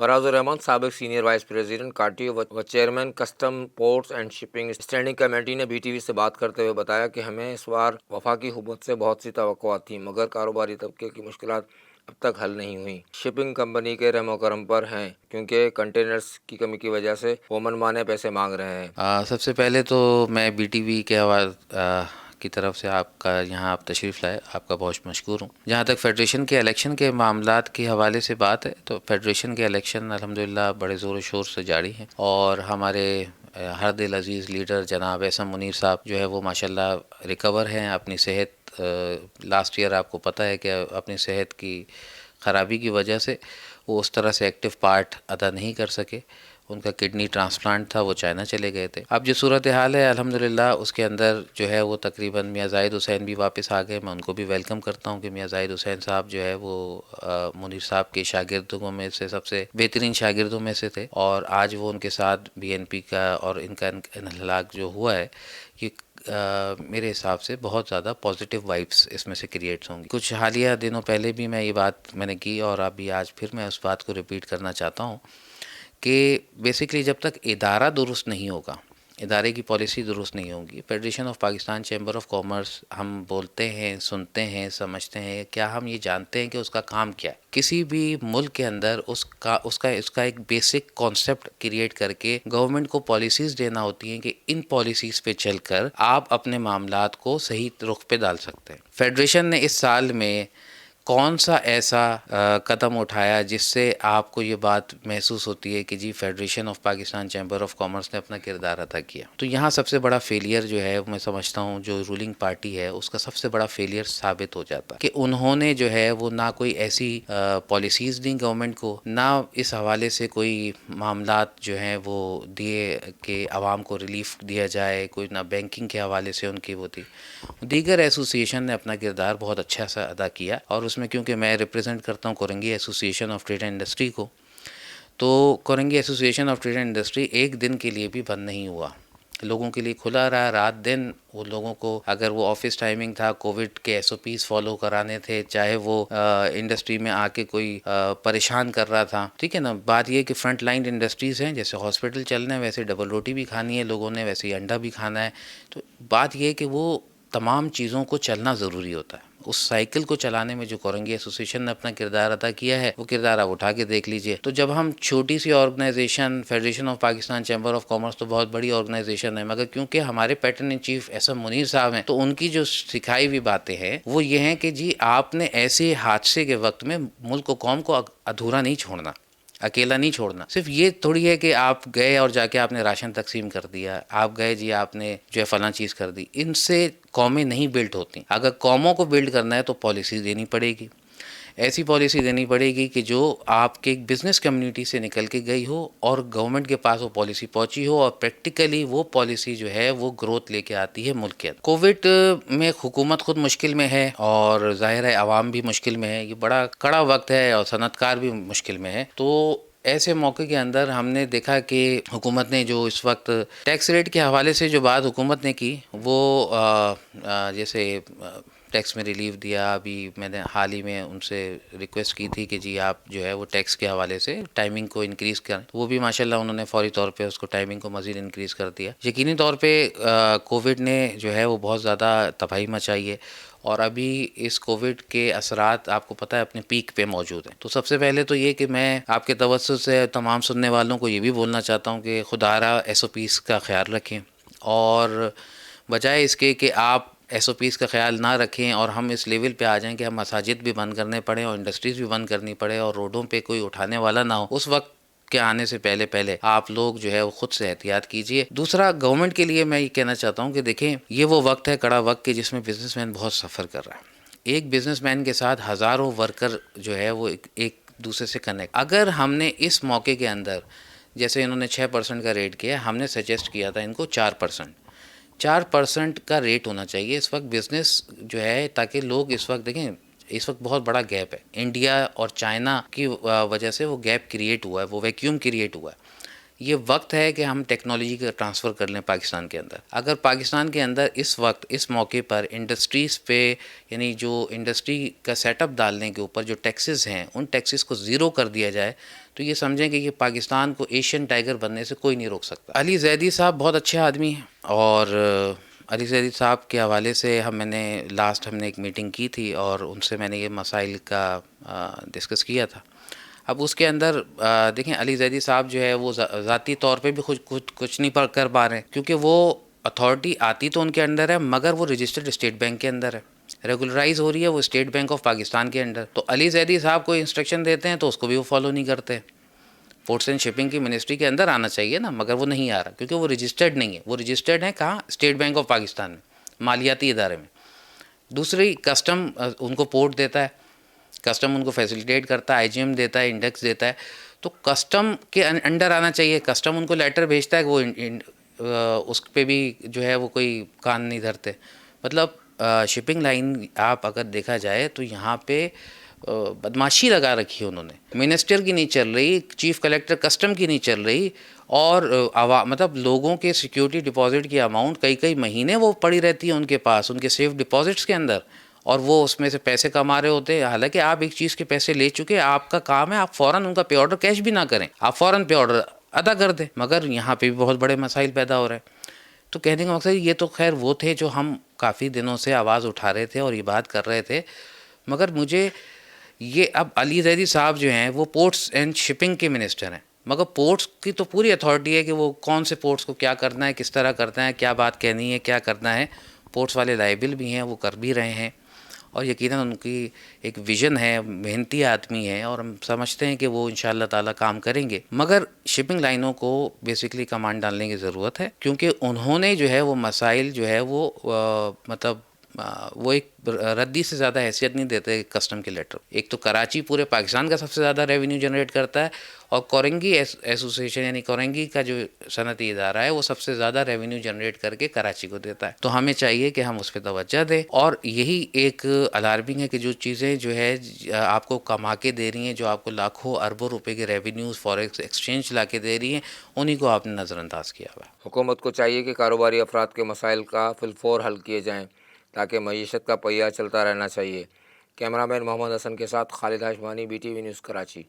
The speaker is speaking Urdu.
فراز الرحمان سابق سینئر وائس پریزیڈنٹ کاٹی و chairman custom ports and shipping standing committee نے BTV سے بات کرتے ہوئے بتایا کہ ہمیں اس بار وفاقی حکومت سے بہت سی توقعات تھیں، مگر کاروباری طبقے کی مشکلات اب تک حل نہیں ہوئیں۔ شپنگ کمپنی کے رحم و کرم پر ہیں کیونکہ کنٹینرز کی کمی کی وجہ سے وہ من مانے پیسے مانگ رہے ہیں۔ سب سے پہلے تو میں BTV کے کی طرف سے آپ کا یہاں آپ تشریف لائے، آپ کا بہت مشکور ہوں۔ جہاں تک فیڈریشن کے الیکشن کے معاملات کے حوالے سے بات ہے تو فیڈریشن کے الیکشن الحمدللہ بڑے زور و شور سے جاری ہیں، اور ہمارے ہر دل عزیز لیڈر جناب احسن منیر صاحب جو ہے وہ ماشاءاللہ ریکور ہیں اپنی صحت۔ لاسٹ ایئر آپ کو پتہ ہے کہ اپنی صحت کی خرابی کی وجہ سے وہ اس طرح سے ایکٹیو پارٹ ادا نہیں کر سکے، ان کا کڈنی ٹرانسپلانٹ تھا، وہ چائنا چلے گئے تھے۔ اب جو صورتحال ہے الحمدللہ اس کے اندر جو ہے وہ تقریباً میاں زاہد حسین بھی واپس آ گئے۔ میں ان کو بھی ویلکم کرتا ہوں کہ میاں زاہد حسین صاحب جو ہے وہ منیر صاحب کے شاگردوں میں سے سب سے بہترین شاگردوں میں سے تھے، اور آج وہ ان کے ساتھ BNP کا اور ان کا انہلاک جو ہوا ہے، یہ میرے حساب سے بہت زیادہ پازیٹیو وائبس اس میں سے کریٹ ہوں گی۔ کچھ حالیہ دنوں پہلے بھی میں یہ بات میں نے کی، اور ابھی آج پھر میں اس بات کو ریپیٹ کرنا چاہتا ہوں کہ بیسکلی جب تک ادارہ درست نہیں ہوگا، ادارے کی پالیسی درست نہیں ہوگی، federation of Pakistan chamber of commerce ہم بولتے ہیں، سنتے ہیں، سمجھتے ہیں، کیا ہم یہ جانتے ہیں کہ اس کا کام کیا ہے؟ کسی بھی ملک کے اندر اس کا ایک بیسک کانسیپٹ کریٹ کر کے گورنمنٹ کو پالیسیز دینا ہوتی ہیں کہ ان پالیسیز پہ چل کر آپ اپنے معاملات کو صحیح رخ پہ ڈال سکتے ہیں۔ فیڈریشن نے اس سال میں کون سا ایسا قدم اٹھایا جس سے آپ کو یہ بات محسوس ہوتی ہے کہ جی federation of Pakistan chamber of commerce نے اپنا کردار ادا کیا؟ تو یہاں سب سے بڑا فیلئر جو ہے میں سمجھتا ہوں جو رولنگ پارٹی ہے اس کا سب سے بڑا فیلئر ثابت ہو جاتا ہے کہ انہوں نے جو ہے وہ نہ کوئی ایسی پالیسیز دیں گورنمنٹ کو، نہ اس حوالے سے کوئی معاملات جو ہیں وہ دیے کہ عوام کو ریلیف دیا جائے، کوئی نہ بینکنگ کے حوالے سے ان کی وہ تھی۔ دیگر ایسوسیشن نے اپنا کردار بہت اچھا سا ادا کیا، اور اس میں کیونکہ میں ریپرزینٹ کرتا ہوں Korangi association of trade and industry کو، تو Korangi association of trade and industry ایک دن کے لیے بھی بند نہیں ہوا، لوگوں کے لیے کھلا رہا رات دن۔ وہ لوگوں کو اگر وہ آفس ٹائمنگ تھا، کووڈ کے SOPs فالو کرانے تھے، چاہے وہ انڈسٹری میں آ کے کوئی پریشان کر رہا تھا، ٹھیک ہے نا۔ بات یہ کہ فرنٹ لائن انڈسٹریز ہیں، جیسے ہاسپٹل چل رہے ہیں ویسے ڈبل روٹی بھی کھانی ہے لوگوں نے، ویسے ہی انڈا بھی کھانا ہے۔ تو بات یہ کہ وہ تمام چیزوں کو چلنا ضروری ہوتا ہے، اس سائیکل کو چلانے میں جو کورنگی ایسوسیشن نے اپنا کردار ادا کیا ہے وہ کردار آپ اٹھا کے دیکھ لیجئے۔ تو جب ہم چھوٹی سی organization federation of Pakistan chamber of commerce تو بہت بڑی آرگنائزیشن ہے، مگر کیونکہ ہمارے patron in chief Ahsan Munir صاحب ہیں تو ان کی جو سکھائی ہوئی باتیں ہیں وہ یہ ہیں کہ جی آپ نے ایسے حادثے کے وقت میں ملک و قوم کو ادھورا نہیں چھوڑنا، اکیلا نہیں چھوڑنا۔ صرف یہ تھوڑی ہے کہ آپ گئے اور جا کے آپ نے راشن تقسیم کر دیا، آپ گئے جی آپ نے جو ہے فلاں چیز کر دی، ان سے قومیں نہیں بلڈ ہوتی۔ اگر قوموں کو بلڈ کرنا ہے تو پالیسی دینی پڑے گی، ایسی پالیسی دینی پڑے گی کہ جو آپ کے ایک بزنس کمیونٹی سے نکل کے گئی ہو اور گورنمنٹ کے پاس وہ پالیسی پہنچی ہو، اور پریکٹیکلی وہ پالیسی جو ہے وہ گروتھ لے کے آتی ہے ملک کے اندر۔ کووڈ میں حکومت خود مشکل میں ہے، اور ظاہر ہے عوام بھی مشکل میں ہے، یہ بڑا کڑا وقت ہے، اور صنعت کار بھی مشکل میں ہے۔ تو ایسے موقع کے اندر ہم نے دیکھا کہ حکومت نے جو اس وقت ٹیکس ریٹ کے حوالے سے جو بات حکومت نے کی وہ جیسے ٹیکس میں ریلیف دیا۔ ابھی میں نے حال ہی میں ان سے ریکویسٹ کی تھی کہ جی آپ جو ہے وہ ٹیکس کے حوالے سے ٹائمنگ کو انکریز کریں، وہ بھی ماشاءاللہ انہوں نے فوری طور پہ اس کو ٹائمنگ کو مزید انکریز کر دیا۔ یقینی طور پہ کووڈ نے جو ہے وہ بہت زیادہ تباہی مچائی ہے، اور ابھی اس کووڈ کے اثرات آپ کو پتہ ہے اپنے پیک پہ موجود ہیں۔ تو سب سے پہلے تو یہ کہ میں آپ کے توسط سے تمام سننے والوں کو یہ بھی بولنا چاہتا ہوں کہ خدارہ SOPs کا خیال رکھیں، اور بجائے اس کے کہ آپ SOPs کا خیال نہ رکھیں اور ہم اس لیول پہ آ جائیں کہ ہم مساجد بھی بند کرنے پڑیں اور انڈسٹریز بھی بند کرنی پڑے اور روڈوں پہ کوئی اٹھانے والا نہ ہو، اس وقت کے آنے سے پہلے آپ لوگ جو ہے وہ خود سے احتیاط کیجئے۔ دوسرا، گورنمنٹ کے لیے میں یہ کہنا چاہتا ہوں کہ دیکھیں یہ وہ وقت ہے، کڑا وقت کہ جس میں بزنس مین بہت سفر کر رہا ہے۔ ایک بزنس مین کے ساتھ ہزاروں ورکر جو ہے وہ ایک دوسرے سے کنیکٹ۔ اگر ہم نے اس موقع کے اندر جیسے انہوں نے 6% کا ریٹ کیا، ہم نے سجیسٹ کیا تھا ان کو 4% کا ریٹ ہونا چاہیے اس وقت بزنس جو ہے، تاکہ لوگ اس وقت دیکھیں اس وقت بہت بڑا گیپ ہے انڈیا اور چائنا کی وجہ سے، وہ گیپ کریٹ ہوا ہے، وہ ویکیوم کریٹ ہوا ہے۔ یہ وقت ہے کہ ہم ٹیکنالوجی کا ٹرانسفر کر لیں پاکستان کے اندر. اگر پاکستان کے اندر اس وقت اس موقع پر انڈسٹریز پہ یعنی جو انڈسٹری کا سیٹ اپ ڈالنے کے اوپر جو ٹیکسز ہیں ان ٹیکسز کو زیرو کر دیا جائے تو یہ سمجھیں کہ یہ پاکستان کو ایشین ٹائیگر بننے سے کوئی نہیں روک سکتا. علی زیدی صاحب بہت اچھے آدمی ہیں اور علی زیدی صاحب کے حوالے سے ہم نے ایک میٹنگ کی تھی اور ان سے میں نے یہ مسائل کا ڈسکس کیا تھا. اب اس کے اندر دیکھیں علی زیدی صاحب جو ہے وہ ذاتی طور پہ بھی کچھ نہیں کر پا رہے ہیں کیونکہ وہ اتھارٹی آتی تو ان کے انڈر ہے مگر وہ رجسٹرڈ اسٹیٹ بینک کے اندر ہے, ریگولرائز ہو رہی ہے وہ اسٹیٹ بینک آف پاکستان کے انڈر. تو علی زیدی صاحب کو انسٹرکشن دیتے ہیں تو اس کو بھی وہ فالو نہیں کرتے. پورٹس اینڈ شپنگ کی منسٹری کے اندر آنا چاہیے نا مگر وہ نہیں آ رہا کیونکہ وہ رجسٹرڈ نہیں ہے. وہ رجسٹرڈ ہے کہاں؟ اسٹیٹ بینک آف پاکستان میں, مالیاتی ادارے میں. دوسری کسٹم ان کو پورٹ دیتا ہے, کسٹم ان کو فیسیلیٹیٹ کرتا ہے, آئی جی ایم دیتا ہے, انڈیکس دیتا ہے. تو کسٹم کے انڈر آنا چاہیے. کسٹم ان کو لیٹر بھیجتا ہے کہ وہ اس پہ بھی جو ہے وہ کوئی کان نہیں دھرتے. مطلب شپنگ لائن آپ اگر دیکھا جائے تو یہاں پہ بدماشی لگا رکھی ہے انہوں نے. منسٹر کی نہیں چل رہی, چیف کلیکٹر کسٹم کی نہیں چل رہی, اور مطلب لوگوں کے سیکیورٹی ڈپازٹ کی اماؤنٹ کئی مہینے وہ پڑی رہتی ہے ان کے پاس, ان کے سیف ڈپازٹس کے اندر, اور وہ اس میں سے پیسے کما رہے ہوتے ہیں. حالانکہ آپ ایک چیز کے پیسے لے چکے, آپ کا کام ہے آپ فوراً ان کا پے آرڈر کیش بھی نہ کریں, آپ فوراً پے آرڈر ادا کر دیں. مگر یہاں پہ بھی بہت بڑے مسائل پیدا ہو رہے ہیں. تو کہنے کا مقصد یہ تو خیر وہ تھے جو ہم کافی دنوں سے آواز اٹھا رہے تھے اور یہ بات کر رہے تھے. مگر مجھے یہ اب علی زیدی صاحب جو ہیں وہ پورٹس اینڈ شپنگ کے منسٹر ہیں, مگر پورٹس کی تو پوری اتھارٹی ہے کہ وہ کون سے پورٹس کو کیا کرنا ہے, کس طرح کرنا ہے, کیا بات کہنی ہے, کیا کرنا ہے. پورٹس والے لائبل بھی ہیں, وہ کر بھی رہے ہیں, اور یقیناً ان کی ایک ویژن ہے, محنتی آدمی ہیں, اور ہم سمجھتے ہیں کہ وہ انشاءاللہ تعالیٰ کام کریں گے. مگر شپنگ لائنوں کو بیسکلی کمانڈ ڈالنے کی ضرورت ہے کیونکہ انہوں نے جو ہے وہ مسائل جو ہے وہ مطلب وہ ایک ردی سے زیادہ حیثیت نہیں دیتے کسٹم کے لیٹر. ایک تو کراچی پورے پاکستان کا سب سے زیادہ ریونیو جنریٹ کرتا ہے, اور کورنگی ایسوسیشن یعنی کورنگی کا جو صنعتی ادارہ ہے وہ سب سے زیادہ ریونیو جنریٹ کر کے کراچی کو دیتا ہے. تو ہمیں چاہیے کہ ہم اس پہ توجہ دیں, اور یہی ایک الارمنگ ہے کہ جو چیزیں جو ہے آپ کو کما کے دے رہی ہیں, جو آپ کو لاکھوں اربوں روپے کے ریونیوز فوریکس ایکسچینج لا کے دے رہی ہیں, انہیں کو آپ نے نظر انداز کیا ہوا ہے. حکومت کو چاہیے کہ کاروباری افراد کے مسائل کا فی الفور حل کیے جائیں تاکہ معیشت کا پہیہ چلتا رہنا چاہیے. کیمرہ مین محمد حسن کے ساتھ خالد ہاشمانی, BTV نیوز کراچی.